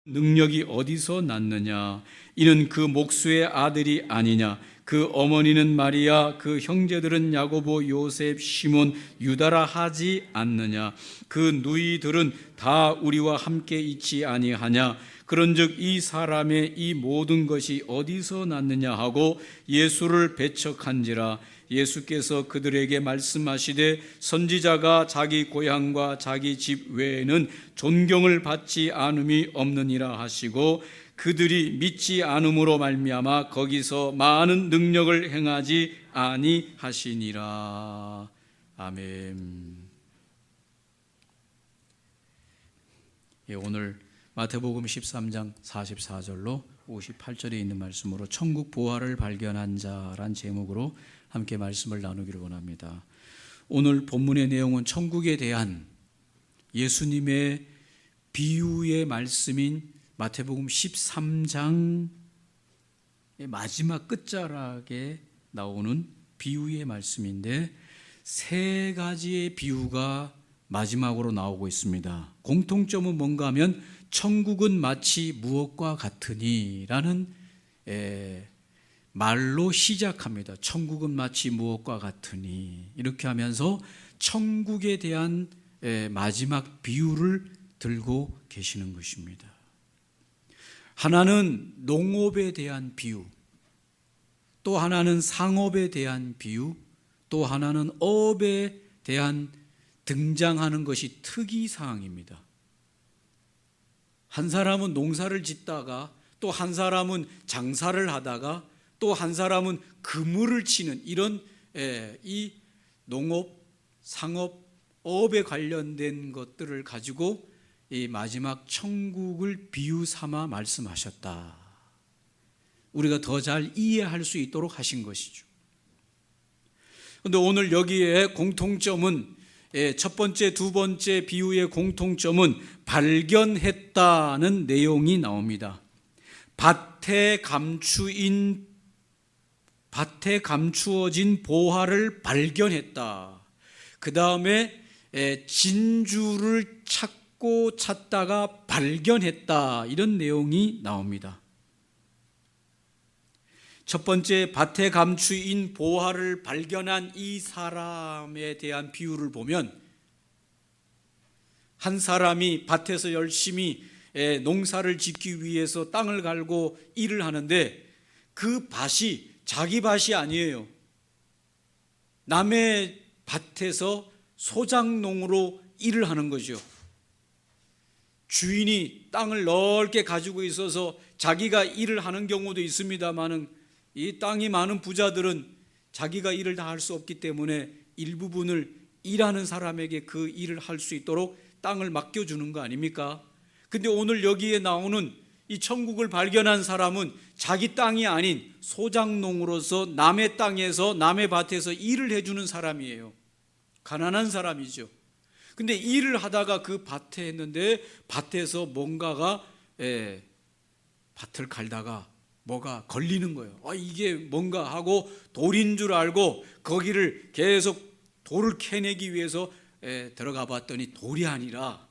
능력이 어디서 났느냐? 이는 그 목수의 아들이 아니냐? 그 어머니는 마리아, 그 형제들은 야고보, 요셉, 시몬, 유다라 하지 않느냐? 그 누이들은 다 우리와 함께 있지 아니하냐? 그런즉 이 사람의 이 모든 것이 어디서 났느냐 하고 예수를 배척한지라. 예수께서 그들에게 말씀하시되 선지자가 자기 고향과 자기 집 외에는 존경을 받지 않음이 없느니라 하시고, 그들이 믿지 않음으로 말미암아 거기서 많은 능력을 행하지 아니하시니라. 아멘. 오늘 마태복음 13장 44절로 58절에 있는 말씀으로 천국 보화를 발견한 자란 제목으로 함께 말씀을 나누기를 원합니다. 오늘 본문의 내용은 천국에 대한 예수님의 비유의 말씀인 마태복음 13장의 마지막 끝자락에 나오는 비유의 말씀인데, 세 가지의 비유가 마지막으로 나오고 있습니다. 공통점은 뭔가 하면 천국은 마치 무엇과 같으니 라는 말로 시작합니다. 천국은 마치 무엇과 같으니, 이렇게 하면서 천국에 대한 마지막 비유를 들고 계시는 것입니다. 하나는 농업에 대한 비유, 또 하나는 상업에 대한 비유, 또 하나는 어업에 대한 등장하는 것이 특이사항입니다. 한 사람은 농사를 짓다가, 또 한 사람은 장사를 하다가, 또 한 사람은 그물을 치는 이런 이 농업, 상업, 어업에 관련된 것들을 가지고 이 마지막 천국을 비유 삼아 말씀하셨다. 우리가 더 잘 이해할 수 있도록 하신 것이죠. 그런데 오늘 여기에 공통점은, 첫 번째, 두 번째 비유의 공통점은 발견했다는 내용이 나옵니다. 밭에 감추어진 보화를 발견했다. 그 다음에 진주를 찾다가 발견했다. 이런 내용이 나옵니다. 첫 번째, 밭에 감추인 보화를 발견한 이 사람에 대한 비유를 보면, 한 사람이 밭에서 열심히 농사를 짓기 위해서 땅을 갈고 일을 하는데, 그 밭이 자기 밭이 아니에요. 남의 밭에서 소작농으로 일을 하는 거죠. 주인이 땅을 넓게 가지고 있어서 자기가 일을 하는 경우도 있습니다만은, 이 땅이 많은 부자들은 자기가 일을 다 할 수 없기 때문에 일부분을 일하는 사람에게 그 일을 할 수 있도록 땅을 맡겨주는 거 아닙니까? 근데 오늘 여기에 나오는 이 천국을 발견한 사람은 자기 땅이 아닌 소작농으로서 남의 땅에서, 남의 밭에서 일을 해주는 사람이에요. 가난한 사람이죠. 근데 일을 하다가 그 밭에 했는데, 밭에서 뭔가가 밭을 갈다가 뭐가 걸리는 거예요. 이게 뭔가 하고 돌인 줄 알고 거기를 계속 돌을 캐내기 위해서 들어가 봤더니 돌이 아니라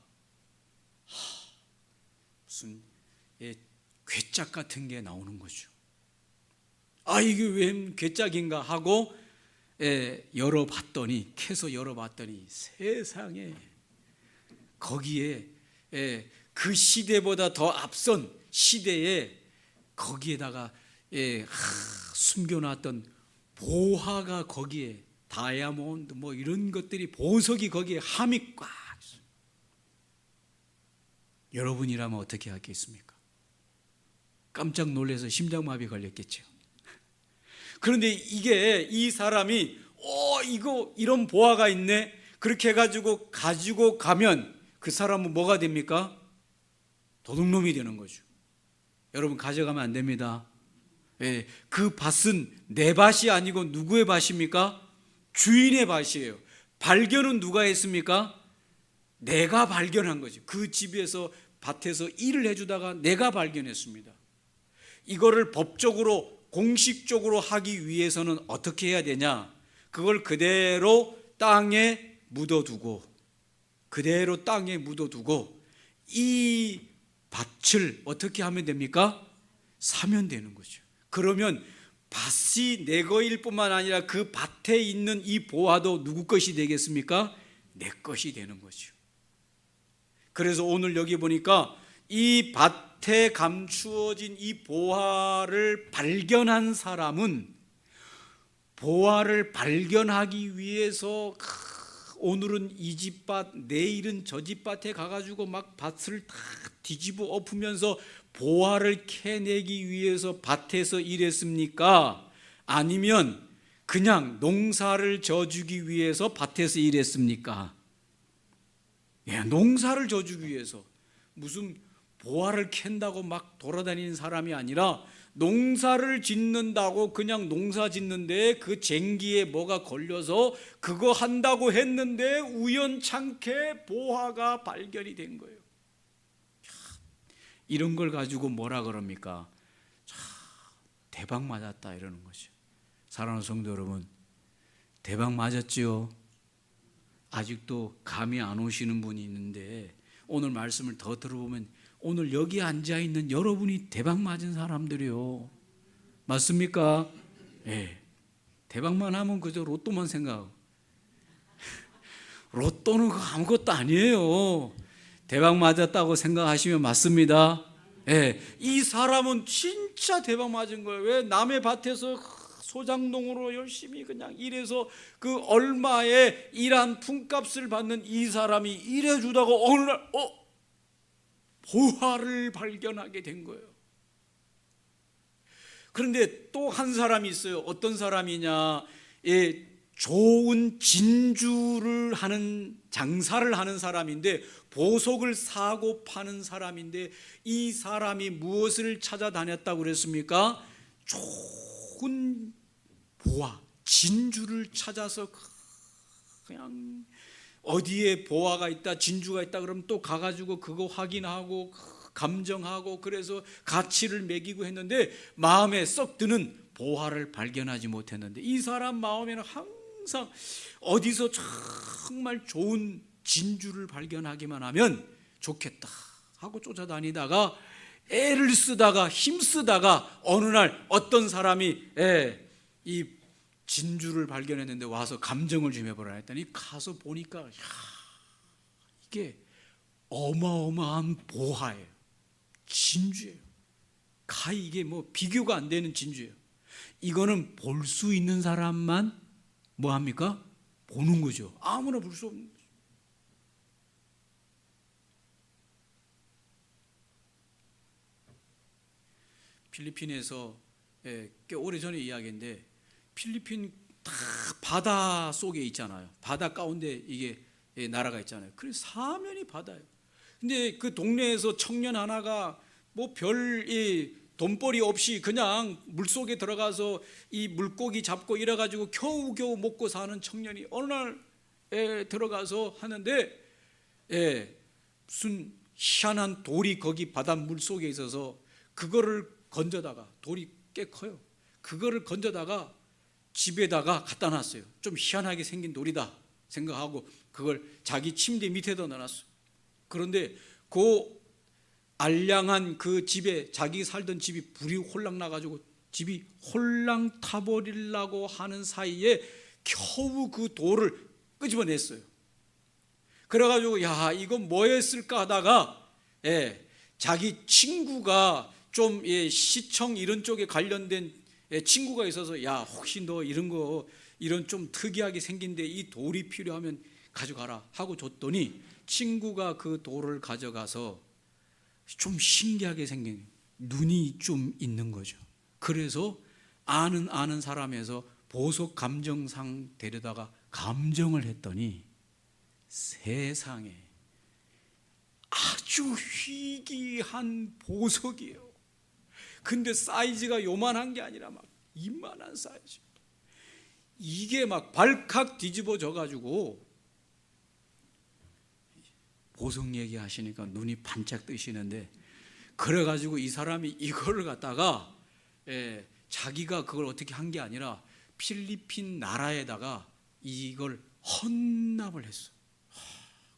무슨 괴짝 같은 게 나오는 거죠. 이게 웬 괴짝인가 하고 캐서 열어봤더니 세상에 거기에 그 시대보다 더 앞선 시대에 거기에다가 숨겨놨던 보화가, 거기에 다이아몬드 뭐 이런 것들이, 보석이 거기에 함이 꽉 있어요. 여러분이라면 어떻게 하겠습니까? 깜짝 놀라서 심장마비 걸렸겠죠. 그런데 이 사람이 이거 이런 보화가 있네, 그렇게 해가지고 가지고 가면 그 사람은 뭐가 됩니까? 도둑놈이 되는 거죠. 여러분, 가져가면 안 됩니다. 그 밭은 내 밭이 아니고 누구의 밭입니까? 주인의 밭이에요. 발견은 누가 했습니까? 내가 발견한 거죠. 그 집에서, 밭에서 일을 해주다가 내가 발견했습니다. 이거를 법적으로, 공식적으로 하기 위해서는 어떻게 해야 되냐? 그걸 그대로 땅에 묻어두고 이 밭을 어떻게 하면 됩니까? 사면 되는 거죠. 그러면 밭이 내 거일 뿐만 아니라 그 밭에 있는 이 보화도 누구 것이 되겠습니까? 내 것이 되는 거죠. 그래서 오늘 여기 보니까 이 밭에 감추어진 이 보화를 발견한 사람은 보화를 발견하기 위해서 오늘은 이 집밭, 내일은 저 집밭에 가가지고 막 밭을 다 뒤집어 엎으면서 보화를 캐내기 위해서 밭에서 일했습니까? 아니면 그냥 농사를 져주기 위해서 밭에서 일했습니까? 예, 농사를 져주기 위해서. 무슨 보화를 캔다고 막 돌아다니는 사람이 아니라 농사를 짓는다고 그냥 농사 짓는데 그 쟁기에 뭐가 걸려서 그거 한다고 했는데 우연찮게 보화가 발견이 된 거예요. 이런 걸 가지고 뭐라 그럽니까? 대박 맞았다 이러는 거죠. 사랑하는 성도 여러분, 대박 맞았지요? 아직도 감이 안 오시는 분이 있는데 오늘 말씀을 더 들어보면 오늘 여기 앉아있는 여러분이 대박 맞은 사람들이요. 맞습니까? 예. 대박만 하면 그저 로또만 생각하고 로또는 아무것도 아니에요. 대박 맞았다고 생각하시면 맞습니다. 예. 이 사람은 진짜 대박 맞은 거예요. 왜? 남의 밭에서 소장농으로 열심히 그냥 일해서 그 얼마의 일한 품값을 받는 이 사람이 일해주다가 어느 날 보화를 발견하게 된 거예요. 그런데 또 한 사람이 있어요. 어떤 사람이냐? 좋은 진주를 하는 장사를 하는 사람인데 보석을 사고 파는 사람인데 이 사람이 무엇을 찾아다녔다고 그랬습니까? 좋은 보화, 진주를 찾아서 그냥 어디에 보화가 있다, 진주가 있다 그러면 또 가가지고 그거 확인하고 감정하고 그래서 가치를 매기고 했는데 마음에 썩 드는 보화를 발견하지 못했는데 이 사람 마음에는 항상 어디서 정말 좋은 진주를 발견하기만 하면 좋겠다 하고 쫓아다니다가 애를 쓰다가 힘쓰다가 어느 날 어떤 사람이 이 진주를 발견했는데 와서 감정을 좀 해보라 했더니 가서 보니까 이게 어마어마한 보화예요. 진주예요. 이게 뭐 비교가 안 되는 진주예요. 이거는 볼 수 있는 사람만 뭐 합니까? 보는 거죠. 아무나 볼 수 없는 거죠. 필리핀에서 꽤 오래전의 이야기인데 필리핀 다 바다 속에 있잖아요. 바다 가운데 이게 나라가 있잖아요. 그래서 사면이 바다예요. 근데 그 동네에서 청년 하나가 뭐 별 돈벌이 없이 그냥 물속에 들어가서 이 물고기 잡고 이래가지고 겨우겨우 먹고 사는 청년이 어느 날 들어가서 하는데 무슨 희한한 돌이 거기 바닷물 속에 있어서 그거를 건져다가 돌이 꽤 커요. 그거를 건져다가 집에다가 갖다 놨어요. 좀 희한하게 생긴 돌이다 생각하고 그걸 자기 침대 밑에다 놔놨어요. 그런데 그 알량한 그 집에 자기 살던 집이 불이 홀랑 나가지고 집이 홀랑 타버리려고 하는 사이에 겨우 그 돌을 끄집어냈어요. 그래가지고 야 이건 뭐 했을까 하다가 자기 친구가 좀 시청 이런 쪽에 관련된 친구가 있어서 야 혹시 너 이런 거 이런 좀 특이하게 생긴데 이 돌이 필요하면 가져가라 하고 줬더니 친구가 그 돌을 가져가서 좀 신기하게 생긴 눈이 좀 있는 거죠. 그래서 아는 사람에서 보석 감정상 데려다가 감정을 했더니 세상에 아주 희귀한 보석이에요. 근데 사이즈가 요만한 게 아니라 막 이만한 사이즈. 이게 막 발칵 뒤집어져 가지고 보석 얘기하시니까 눈이 반짝 뜨시는데 그래가지고 이 사람이 이거를 갖다가 자기가 그걸 어떻게 한 게 아니라 필리핀 나라에다가 이걸 헌납을 했어.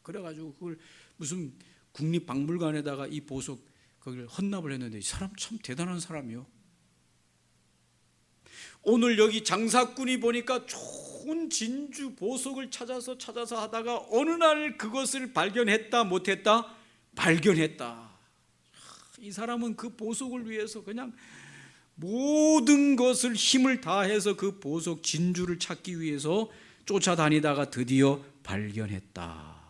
그래가지고 그걸 무슨 국립박물관에다가 이 보석 거기를 헌납을 했는데 이 사람 참 대단한 사람이요. 오늘 여기 장사꾼이 보니까 좋은 진주 보석을 찾아서 하다가 어느 날 그것을 발견했다 못했다? 발견했다. 이 사람은 그 보석을 위해서 그냥 모든 것을 힘을 다해서 그 보석 진주를 찾기 위해서 쫓아다니다가 드디어 발견했다.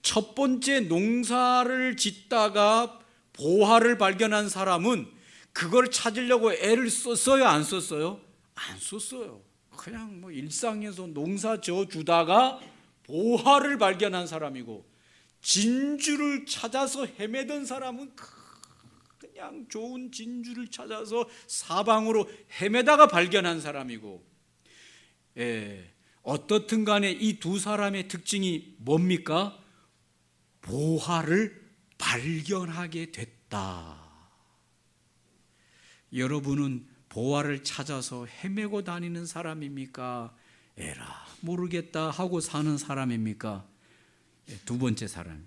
첫 번째 농사를 짓다가 보화를 발견한 사람은 그걸 찾으려고 애를 썼어요, 안 썼어요? 안 썼어요. 그냥 뭐 일상에서 농사 지어주다가 보화를 발견한 사람이고, 진주를 찾아서 헤매던 사람은 그냥 좋은 진주를 찾아서 사방으로 헤매다가 발견한 사람이고, 어떻든 간에 이 두 사람의 특징이 뭡니까? 보화를 발견하게 됐다. 여러분은 보화를 찾아서 헤매고 다니는 사람입니까? 에라 모르겠다 하고 사는 사람입니까? 두 번째 사람,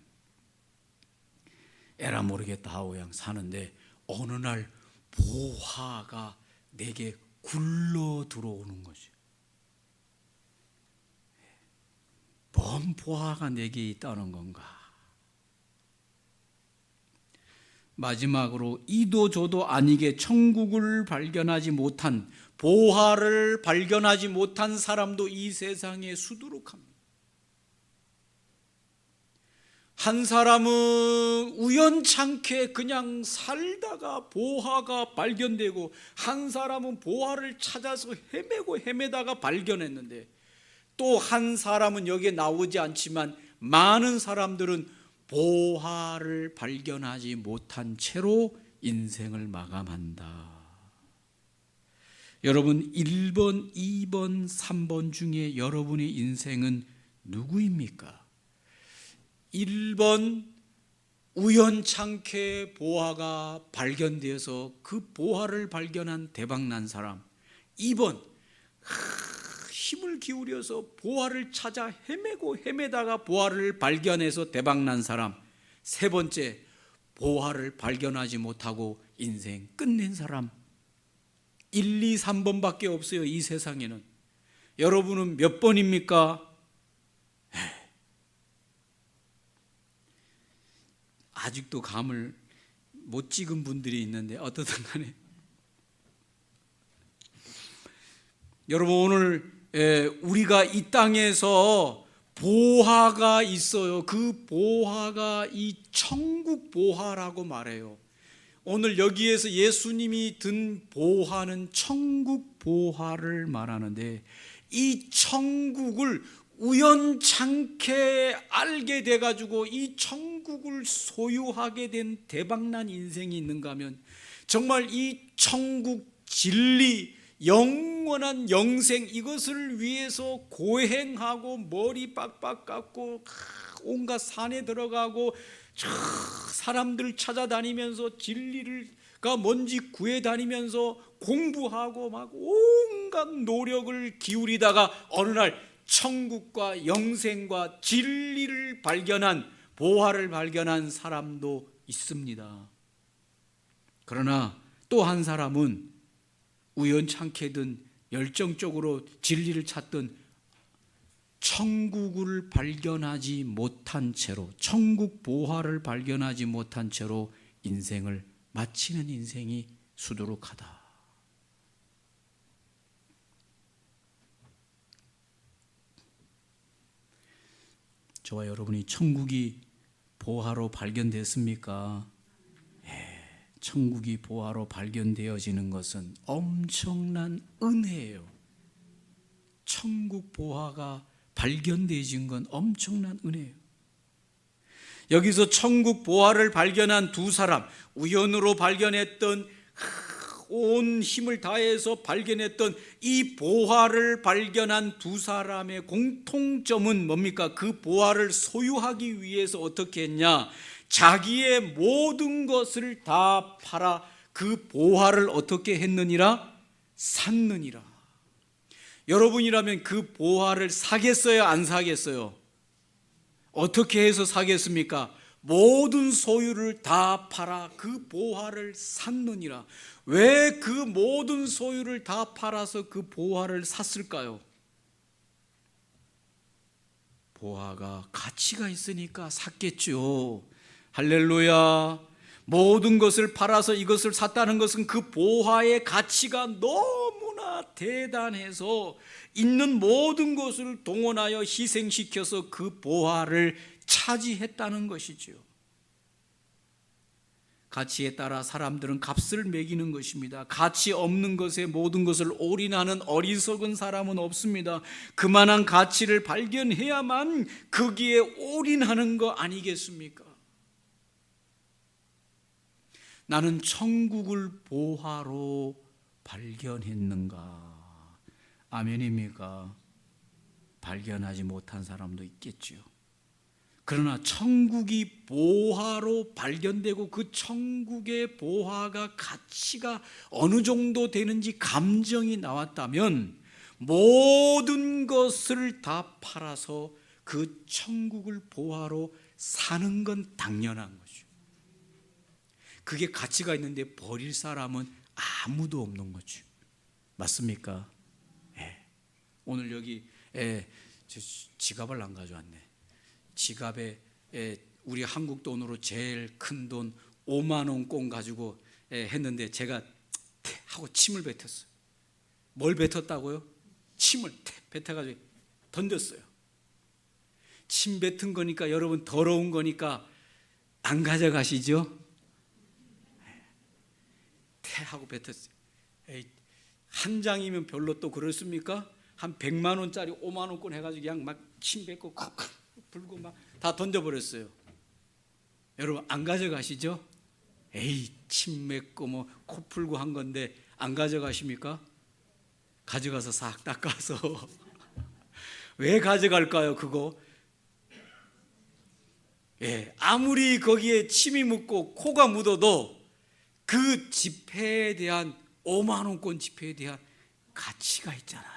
에라 모르겠다 하고 그냥 사는데 어느 날 보화가 내게 굴러 들어오는 거죠. 뭔 보화가 내게 있다는 건가? 마지막으로 이도 저도 아니게 천국을 발견하지 못한, 보화를 발견하지 못한 사람도 이 세상에 수두룩합니다. 한 사람은 우연찮게 그냥 살다가 보화가 발견되고, 한 사람은 보화를 찾아서 헤매다가 발견했는데, 또 한 사람은 여기에 나오지 않지만 많은 사람들은 보화를 발견하지 못한 채로 인생을 마감한다. 여러분 1번, 2번, 3번 중에 여러분의 인생은 누구입니까? 1번 우연찮게 보화가 발견되어서 그 보화를 발견한 대박난 사람. 2번 힘을 기울여서 보화를 찾아 헤매다가 보화를 발견해서 대박난 사람. 세 번째, 보화를 발견하지 못하고 인생 끝낸 사람. 1, 2, 3번밖에 없어요, 이 세상에는. 여러분은 몇 번입니까? 아직도 감을 못 찍은 분들이 있는데 어떻든 간에 여러분, 오늘 우리가 이 땅에서 보화가 있어요. 그 보화가 이 천국 보화라고 말해요. 오늘 여기에서 예수님이 든 보화는 천국 보화를 말하는데, 이 천국을 우연찮게 알게 돼가지고 이 천국을 소유하게 된 대박난 인생이 있는가 하면, 정말 이 천국 진리, 영원한 영생, 이것을 위해서 고행하고 머리 빡빡 깎고 온갖 산에 들어가고 사람들 찾아다니면서 진리가 뭔지 구해다니면서 공부하고 막 온갖 노력을 기울이다가 어느 날 천국과 영생과 진리를 발견한, 보화를 발견한 사람도 있습니다. 그러나 또 한 사람은 우연찮게든 열정적으로 진리를 찾던 천국을 발견하지 못한 채로, 천국 보화를 발견하지 못한 채로 인생을 마치는 인생이 수두룩하다. 저와 여러분이 천국이 보화로 발견됐습니까? 천국이 보화로 발견되어지는 것은 엄청난 은혜예요. 천국 보화가 발견되어진 건 엄청난 은혜예요. 여기서 천국 보화를 발견한 두 사람, 우연으로 발견했던, 온 힘을 다해서 발견했던 이 보화를 발견한 두 사람의 공통점은 뭡니까? 그 보화를 소유하기 위해서 어떻게 했냐? 자기의 모든 것을 다 팔아 그 보화를 어떻게 했느니라? 샀느니라. 여러분이라면 그 보화를 사겠어요, 안 사겠어요? 어떻게 해서 사겠습니까? 모든 소유를 다 팔아 그 보화를 샀느니라. 왜 그 모든 소유를 다 팔아서 그 보화를 샀을까요? 보화가 가치가 있으니까 샀겠죠. 할렐루야. 모든 것을 팔아서 이것을 샀다는 것은 그 보화의 가치가 너무나 대단해서 있는 모든 것을 동원하여 희생시켜서 그 보화를 차지했다는 것이지요. 가치에 따라 사람들은 값을 매기는 것입니다. 가치 없는 것에 모든 것을 올인하는 어리석은 사람은 없습니다. 그만한 가치를 발견해야만 거기에 올인하는 거 아니겠습니까? 나는 천국을 보화로 발견했는가? 아멘입니까? 발견하지 못한 사람도 있겠지요. 그러나 천국이 보화로 발견되고 그 천국의 보화가 가치가 어느 정도 되는지 감정이 나왔다면 모든 것을 다 팔아서 그 천국을 보화로 사는 건 당연한 거죠. 그게 가치가 있는데 버릴 사람은 아무도 없는 거죠. 맞습니까? 예. 오늘 여기 지갑을 안 가져왔네. 지갑에 우리 한국 돈으로 제일 큰 돈 5만 원권 가지고 했는데 제가 하고 침을 뱉었어요. 뭘 뱉었다고요? 침을 뱉어가지고 던졌어요. 침 뱉은 거니까 여러분 더러운 거니까 안 가져가시죠? 하고 뱉었어요. 한 장이면 별로 또 그렇습니까? 한 100만 원짜리 5만 원권 해가지고 그냥 막 침 뱉고 불고 막 다 던져버렸어요. 여러분 안 가져가시죠? 침 맺고 뭐 코 풀고 한 건데 안 가져가십니까? 가져가서 싹 닦아서 왜 가져갈까요? 그거 아무리 거기에 침이 묻고 코가 묻어도 그 지폐에 대한 5만 원권 지폐에 대한 가치가 있잖아요.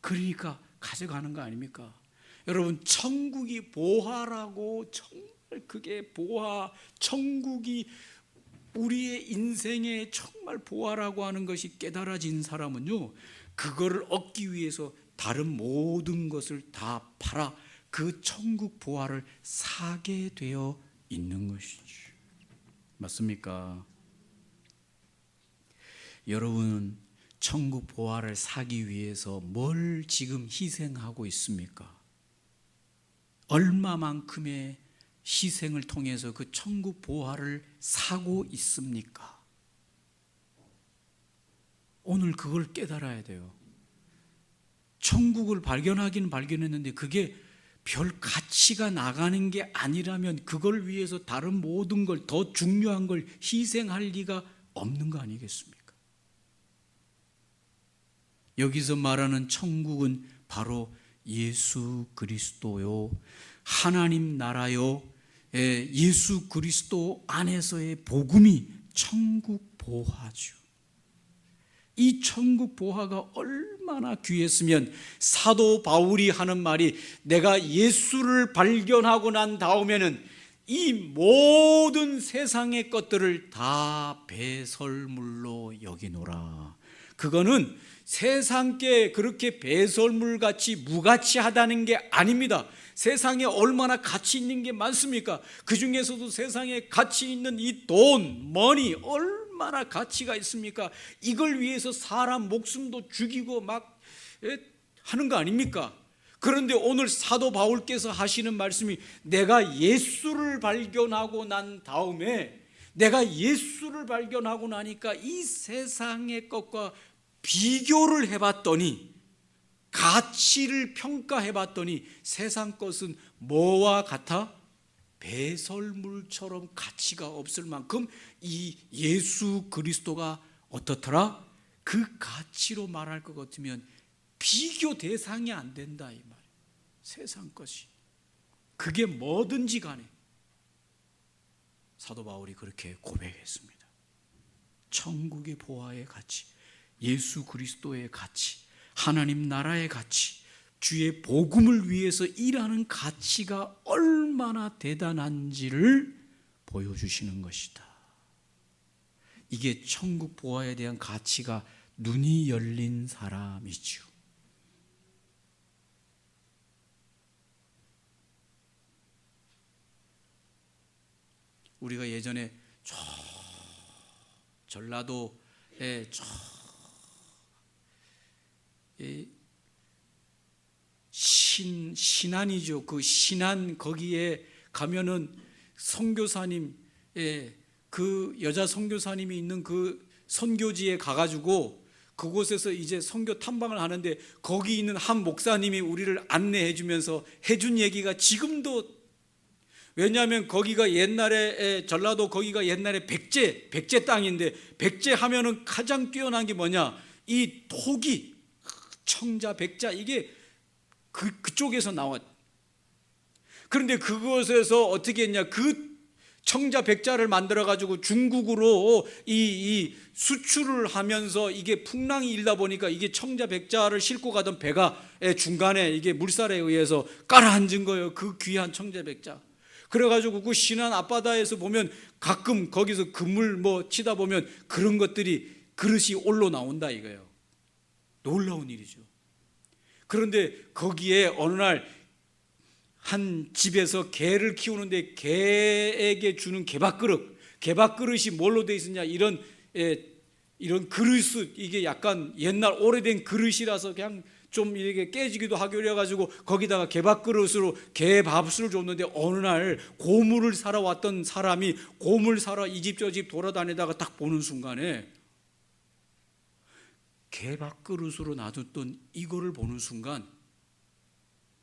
그러니까 가져가는 거 아닙니까? 여러분 천국이 보화라고, 정말 그게 보화, 천국이 우리의 인생에 정말 보화라고 하는 것이 깨달아진 사람은요, 그거를 얻기 위해서 다른 모든 것을 다 팔아 그 천국 보화를 사게 되어 있는 것이죠. 맞습니까? 여러분 천국 보화를 사기 위해서 뭘 지금 희생하고 있습니까? 얼마만큼의 희생을 통해서 그 천국 보화를 사고 있습니까? 오늘 그걸 깨달아야 돼요. 천국을 발견하기는 발견했는데 그게 별 가치가 나가는 게 아니라면 그걸 위해서 다른 모든 걸, 더 중요한 걸 희생할 리가 없는 거 아니겠습니까? 여기서 말하는 천국은 바로 예수 그리스도요, 하나님 나라요, 예수 그리스도 안에서의 복음이 천국 보화죠. 이 천국 보화가 얼마나 귀했으면 사도 바울이 하는 말이, 내가 예수를 발견하고 난 다음에는 이 모든 세상의 것들을 다 배설물로 여기노라. 그거는 세상께 그렇게 배설물같이 무가치하다는 게 아닙니다. 세상에 얼마나 가치 있는 게 많습니까? 그 중에서도 세상에 가치 있는 이 돈, 머니 얼마나 가치가 있습니까? 이걸 위해서 사람 목숨도 죽이고 막 하는 거 아닙니까? 그런데 오늘 사도 바울께서 하시는 말씀이, 내가 예수를 발견하고 난 다음에, 내가 예수를 발견하고 나니까 이 세상의 것과 비교를 해봤더니, 가치를 평가해봤더니 세상 것은 뭐와 같아? 배설물처럼 가치가 없을 만큼 이 예수 그리스도가 어떻더라? 그 가치로 말할 것 같으면 비교 대상이 안 된다 이 말이에요. 세상 것이 그게 뭐든지 간에 사도 바울이 그렇게 고백했습니다. 천국의 보화의 가치, 예수 그리스도의 가치, 하나님 나라의 가치, 주의 복음을 위해서 일하는 가치가 얼마나 대단한지를 보여주시는 것이다. 이게 천국 보화에 대한 가치가 눈이 열린 사람이죠. 우리가 예전에 전라도에 신안이죠. 그 신안 거기에 가면은 선교사님, 그 여자 선교사님이 있는 그 선교지에 가가지고 그곳에서 이제 선교 탐방을 하는데 거기 있는 한 목사님이 우리를 안내해 주면서 해준 얘기가 지금도, 왜냐하면 거기가 옛날에 전라도 거기가 옛날에 백제 땅인데, 백제 하면은 가장 뛰어난 게 뭐냐, 이 토기, 청자, 백자, 이게 그쪽에서 나왔. 그런데 그것에서 어떻게 했냐, 그 청자 백자를 만들어 가지고 중국으로 이 수출을 하면서 이게 풍랑이 일다 보니까 이게 청자 백자를 싣고 가던 배가 중간에 이게 물살에 의해서 가라앉은 거예요. 그 귀한 청자 백자. 그래가지고 그 신안 앞바다에서 보면 가끔 거기서 그물 뭐 치다 보면 그런 것들이 그릇이 올라 나온다 이거예요. 놀라운 일이죠. 그런데 거기에 어느 날 한 집에서 개를 키우는데 개에게 주는 개밥그릇이 뭘로 돼 있었냐, 이런 그릇, 이게 약간 옛날 오래된 그릇이라서 그냥 좀 이렇게 깨지기도 하고 이래가지고 거기다가 개밥그릇으로 개밥을 줬는데, 어느 날 고물을 사러 왔던 사람이 고물 사러 이 집 저 집 돌아다니다가 딱 보는 순간에 개밥그릇으로 놔뒀던 이거를 보는 순간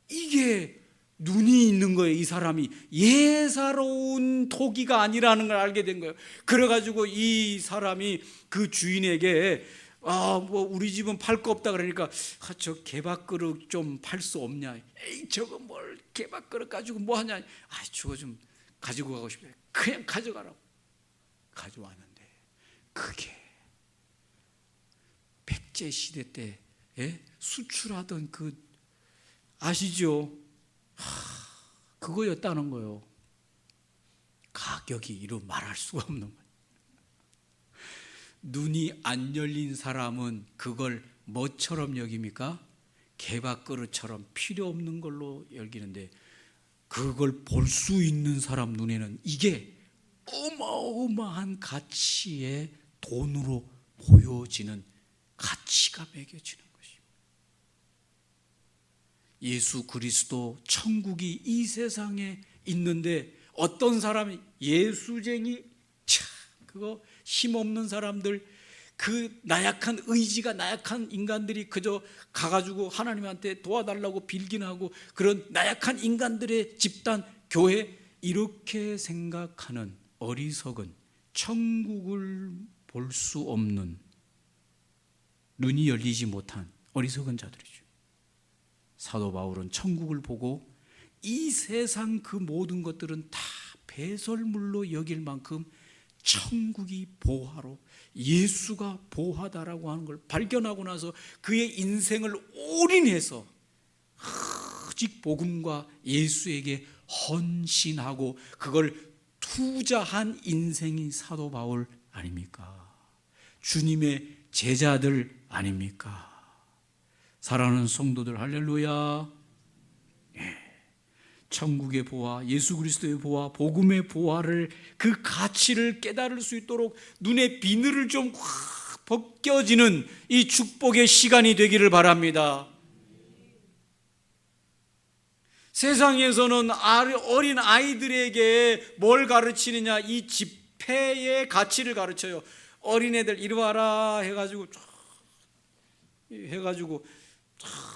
이게 눈이 있는 거예요. 이 사람이 예사로운 토기가 아니라는 걸 알게 된 거예요. 그래가지고 이 사람이 그 주인에게 뭐 우리 집은 팔 거 없다 그러니까, 저 개밥그릇 좀 팔 수 없냐. 에이, 저거 뭘 개밥그릇 가지고 뭐 하냐. 저거 좀 가지고 가고 싶어요. 그냥 가져가라고. 가져왔는데 그게 백제 시대 때 수출하던 그 아시죠? 그거였다는 거예요. 가격이 이루 말할 수가 없는 거예요. 눈이 안 열린 사람은 그걸 뭐처럼 여깁니까? 개밥그릇처럼 필요 없는 걸로 여기는데, 그걸 볼 수 있는 사람 눈에는 이게 어마어마한 가치의 돈으로 보여지는, 가치가 매겨지는 것입니다. 예수 그리스도 천국이 이 세상에 있는데, 어떤 사람이 예수쟁이, 그거 힘없는 사람들, 그 나약한 의지가 나약한 인간들이 그저 가가지고 하나님한테 도와달라고 빌긴 하고, 그런 나약한 인간들의 집단, 교회, 이렇게 생각하는 어리석은, 천국을 볼 수 없는, 눈이 열리지 못한 어리석은 자들이죠. 사도 바울은 천국을 보고 이 세상 그 모든 것들은 다 배설물로 여길 만큼 천국이 보화로, 예수가 보화다라고 하는 걸 발견하고 나서 그의 인생을 올인해서 오직 복음과 예수에게 헌신하고 그걸 투자한 인생이 사도 바울 아닙니까? 주님의 제자들 아닙니까? 사랑하는 성도들, 할렐루야. 천국의 보화, 예수 그리스도의 보화, 복음의 보화를, 그 가치를 깨달을 수 있도록 눈의 비늘을 좀 확 벗겨지는 이 축복의 시간이 되기를 바랍니다. 세상에서는 어린 아이들에게 뭘 가르치느냐, 이 지폐의 가치를 가르쳐요. 어린애들 이리 와라 해가지고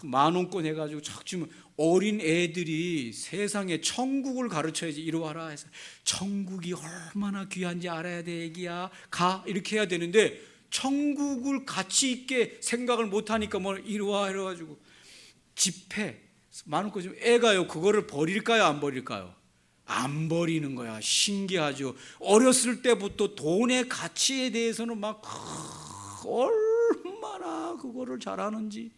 만 원권 해가지고 쫙 주면, 어린 애들이 세상에 천국을 가르쳐야지. 이리 와라 해서 천국이 얼마나 귀한지 알아야 돼 애기야, 가, 이렇게 해야 되는데 천국을 가치 있게 생각을 못하니까 뭐 이리 와 이래가지고 지폐 만 원권 주면 애가요 그거를 버릴까요 안 버릴까요? 안 버리는 거야. 신기하죠. 어렸을 때부터 돈의 가치에 대해서는 막 얼마나 그거를 잘하는지.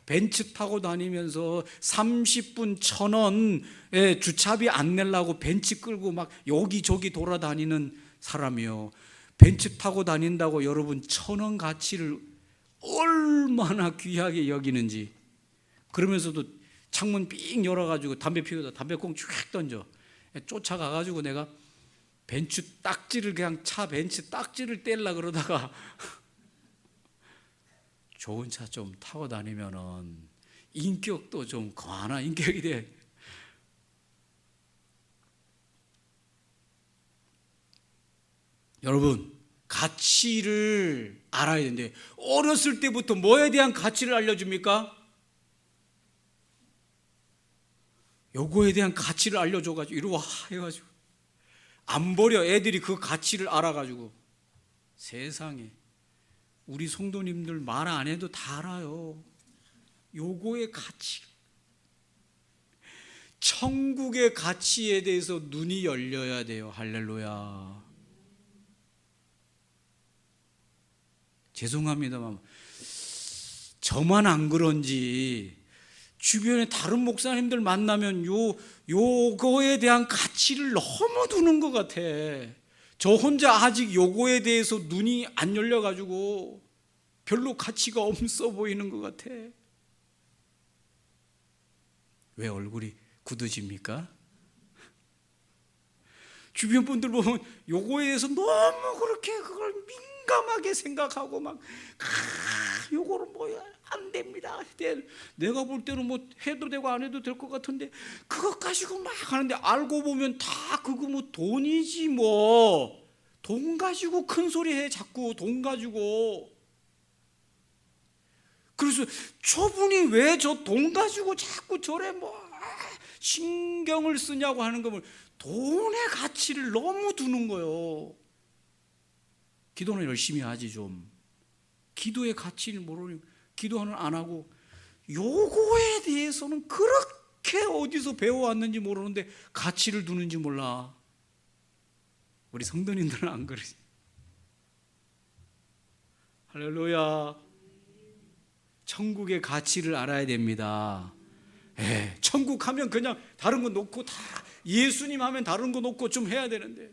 벤츠 타고 다니면서 30분 1,000원에 주차비 안 내려고 벤츠 끌고 막 여기저기 돌아다니는 사람이요. 벤츠 타고 다닌다고 여러분 1,000원 가치를 얼마나 귀하게 여기는지. 그러면서도 창문 삥 열어가지고 담배 피우다 담배꽁 쭉 던져. 쫓아가가지고 내가 벤츠 딱지를 그냥 차 벤츠 딱지를 떼려 그러다가 좋은 차 좀 타고 다니면은 인격도 좀 거한한 인격이 돼. 여러분, 가치를 알아야 되는데 어렸을 때부터 뭐에 대한 가치를 알려줍니까? 요거에 대한 가치를 알려줘가지고 이리 와 해가지고 안 버려. 애들이 그 가치를 알아가지고. 세상에 우리 성도님들 말 안 해도 다 알아요. 요거의 가치, 천국의 가치에 대해서 눈이 열려야 돼요. 할렐루야. 죄송합니다만 저만 안 그런지 주변에 다른 목사님들 만나면 요거에 대한 가치를 너무 두는 것 같아. 저 혼자 아직 요거에 대해서 눈이 안 열려가지고 별로 가치가 없어 보이는 것 같아. 왜 얼굴이 굳어집니까? 주변 분들 보면 요거에 대해서 너무 그렇게 그걸 민감하게 생각하고 막 요거는 뭐야 안 됩니다. 내가 볼 때는 뭐 해도 되고 안 해도 될 것 같은데 그것 가지고 막 하는데 알고 보면 다 그거 뭐 돈이지 뭐. 돈 가지고 큰 소리 해 자꾸 돈 가지고. 그래서 저분이 왜 저 돈 가지고 자꾸 저래 뭐 신경을 쓰냐고 하는 거면 돈의 가치를 너무 두는 거예요. 기도는 열심히 하지 좀. 기도의 가치를 모르니 기도는 안 하고 요거에 대해서는 그렇게 어디서 배워왔는지 모르는데 가치를 두는지 몰라. 우리 성도님들은 안 그러지. 할렐루야. 천국의 가치를 알아야 됩니다. 천국 하면 그냥 다른 거 놓고 다 예수님 하면 다른 거 놓고 좀 해야 되는데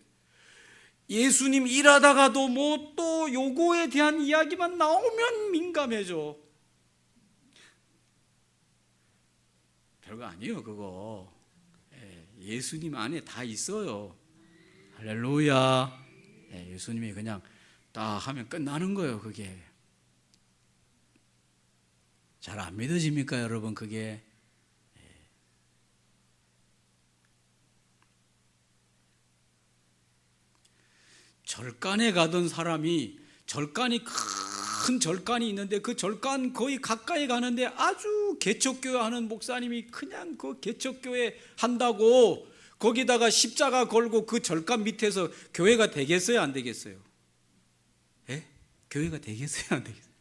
예수님 일하다가도 뭐 또 요거에 대한 이야기만 나오면 민감해져. 별거 아니에요 그거. 예수님 안에 다 있어요. 할렐루야. 예수님이 그냥 딱 하면 끝나는 거예요 그게. 잘 안 믿어집니까 여러분 그게? 절간에 가던 사람이 절간이 큰 절간이 있는데 그 절간 거의 가까이 가는데 아주 개척교회 하는 목사님이 그냥 그 개척교회 한다고 거기다가 십자가 걸고 그 절간 밑에서 교회가 되겠어요 안 되겠어요? 교회가 되겠어요 안 되겠어요?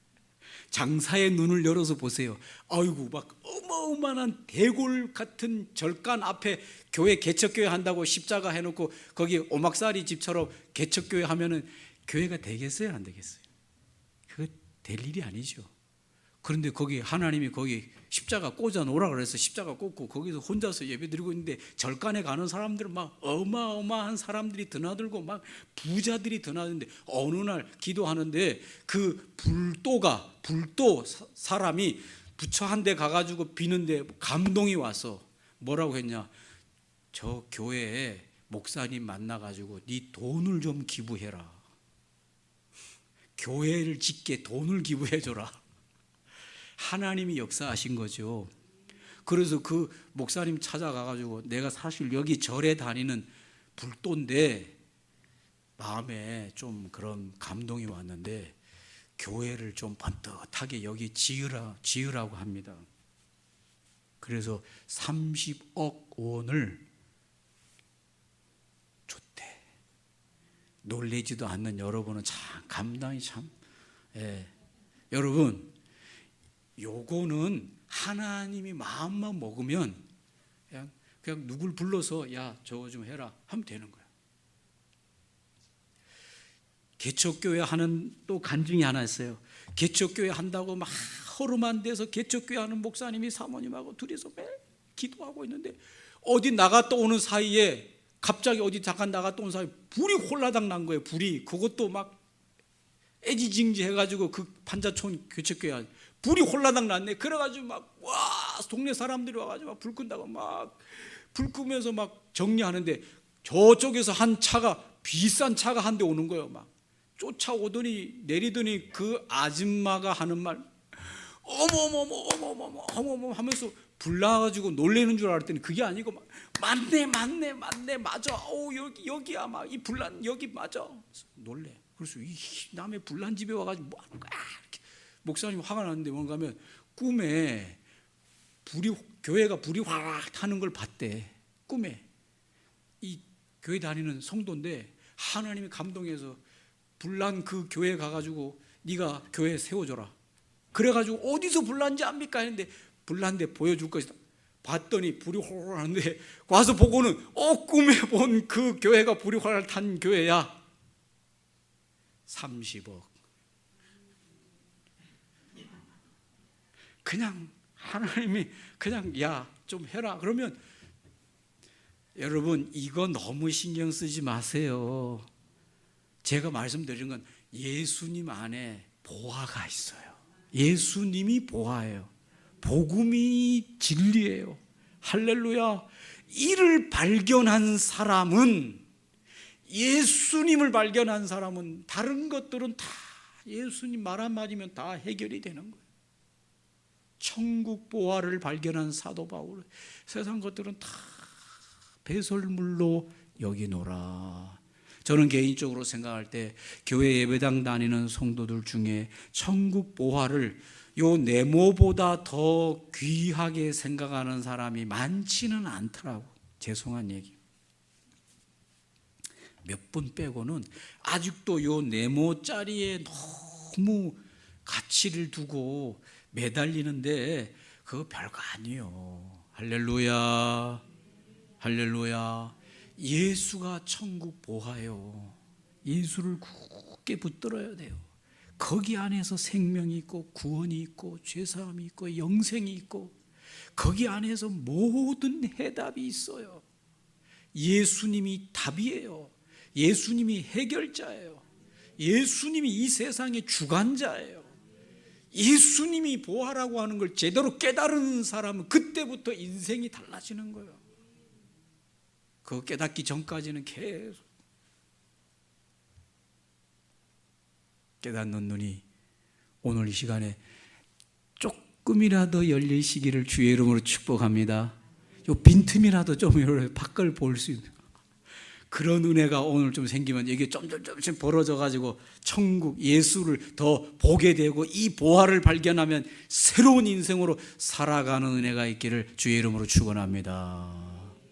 장사의 눈을 열어서 보세요. 아이고 막 어마어마한 대골 같은 절간 앞에 교회 개척교회 한다고 십자가 해놓고 거기 오막살이 집처럼 개척교회 하면은 교회가 되겠어요 안 되겠어요? 그거 될 일이 아니죠. 그런데 거기 하나님이 거기 십자가 꽂아 놓으라 그래서 십자가 꽂고 거기서 혼자서 예배 드리고 있는데 절간에 가는 사람들은 막 어마어마한 사람들이 드나들고 막 부자들이 드나드는데 어느 날 기도하는데 그 불도 사람이 부처 한 대 가가지고 비는데 감동이 와서 뭐라고 했냐, 저 교회에 목사님 만나가지고 네 돈을 좀 기부해라. 교회를 짓게 돈을 기부해줘라. 하나님이 역사하신 거죠. 그래서 그 목사님 찾아가가지고 내가 사실 여기 절에 다니는 불도인데 마음에 좀 그런 감동이 왔는데 교회를 좀 번듯하게 여기 지으라고 합니다. 그래서 30억 원을 줬대. 놀래지도 않는 여러분은 참 감당이 참. 여러분 요거는 하나님이 마음만 먹으면 그냥 누굴 불러서 야 저거 좀 해라 하면 되는 거야. 개척교회 하는 또 간증이 하나 있어요. 개척교회 한다고 막 허름한 데서 개척교회 하는 목사님이 사모님하고 둘이서 매일 기도하고 있는데 어디 나갔다 오는 사이에 갑자기 어디 잠깐 나갔다 온 사이에 불이 홀라당 난 거예요. 불이. 그것도 막 애지징지 해가지고 그 판자촌 개척교회 불이 홀라당 났네. 그래가지고 막 와 동네 사람들이 와가지고 막 불 끈다고 막 불 끄면서 막 정리하는데 저쪽에서 한 차가 비싼 차가 한 대 오는 거예요. 막 쫓아오더니 내리더니 그 아줌마가 하는 말 어머머머 하면서 불 나가지고 놀래는 줄 알았더니 그게 아니고 막 맞네 맞아. 여기야 막 이 불난 여기 맞아. 놀래. 그래서 이 남의 불난 집에 와가지고 뭐 하는 거야? 이렇게 목사님 화가 났는데 뭔가 하면 꿈에 교회가 불이 확 타는 걸 봤대. 꿈에 이 교회 다니는 성도인데 하나님이 감동해서 불난 그 교회 가가지고 네가 교회 세워줘라. 그래가지고 어디서 불난지 압니까 했는데 불난데 보여줄 것이다. 봤더니 불이 활활 하는데 와서 보고는 꿈에 본 그 교회가 불이 활활 탄 교회야. 30억. 그냥 하나님이 그냥 야 좀 해라. 그러면 여러분 이거 너무 신경 쓰지 마세요. 제가 말씀드린 건 예수님 안에 보화가 있어요. 예수님이 보화예요. 복음이 진리예요. 할렐루야. 이를 발견한 사람은 예수님을 발견한 사람은 다른 것들은 다 예수님 말 한마디면 다 해결이 되는 거예요. 천국 보화를 발견한 사도 바울 세상 것들은 다 배설물로 여기노라. 저는 개인적으로 생각할 때 교회 예배당 다니는 성도들 중에 천국 보화를 요 네모보다 더 귀하게 생각하는 사람이 많지는 않더라고. 죄송한 얘기. 몇 분 빼고는 아직도 요 네모짜리에 너무 가치를 두고 매달리는데 그거 별거 아니에요. 할렐루야. 할렐루야. 예수가 천국 보화예요. 예수를 굳게 붙들어야 돼요. 거기 안에서 생명이 있고 구원이 있고 죄사함이 있고 영생이 있고 거기 안에서 모든 해답이 있어요. 예수님이 답이에요. 예수님이 해결자예요. 예수님이 이 세상의 주관자예요. 예수님이 보화라고 하는 걸 제대로 깨달은 사람은 그때부터 인생이 달라지는 거예요. 그거 깨닫기 전까지는 계속 깨닫는 눈이 오늘 이 시간에 조금이라도 열리시기를 주의 이름으로 축복합니다. 요 빈틈이라도 좀 밖을 볼 수 있는 그런 은혜가 오늘 좀 생기면 이게 점점씩 벌어져 가지고 천국 예수를 더 보게 되고 이 보화를 발견하면 새로운 인생으로 살아가는 은혜가 있기를 주의 이름으로 축원합니다.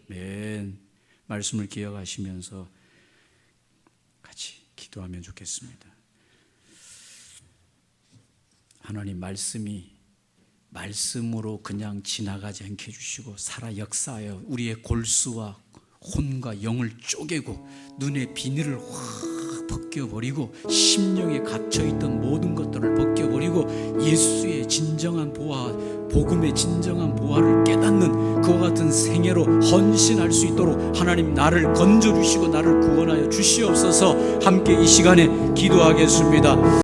아멘. 말씀을 기억하시면서 같이 기도하면 좋겠습니다. 하나님 말씀으로 그냥 지나가지 않게 해주시고 살아 역사하여 우리의 골수와 혼과 영을 쪼개고 눈의 비늘을 확 벗겨버리고 심령에 갇혀있던 모든 것들을 벗겨버리고 예수의 진정한 보화, 복음의 진정한 보화를 깨닫는 그와 같은 생애로 헌신할 수 있도록 하나님 나를 건져주시고 나를 구원하여 주시옵소서. 함께 이 시간에 기도하겠습니다.